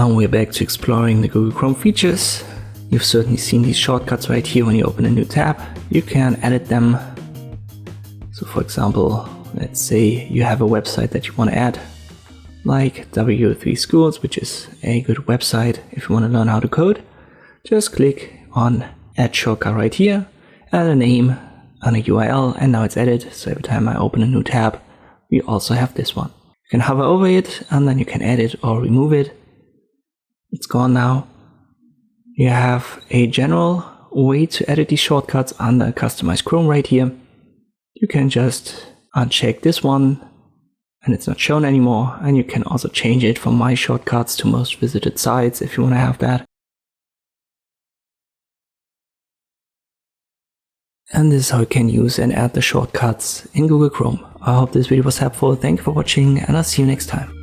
And we're back to exploring the Google Chrome features. You've certainly seen these shortcuts right here when you open a new tab. You can edit them. So for example, let's say you have a website that you want to add, like W3 Schools, which is a good website if you want to learn how to code. Just click on Add Shortcut right here, add a name and a URL, and now it's added. So every time I open a new tab, we also have this one. You can hover over it and then you can edit or remove it. It's gone now. You have a general way to edit these shortcuts under Customize Chrome right here. You can just uncheck this one and it's not shown anymore. And you can also change it from My Shortcuts to Most Visited Sites if you want to have that. And this is how you can use and add the shortcuts in Google Chrome. I hope this video was helpful. Thank you for watching and I'll see you next time.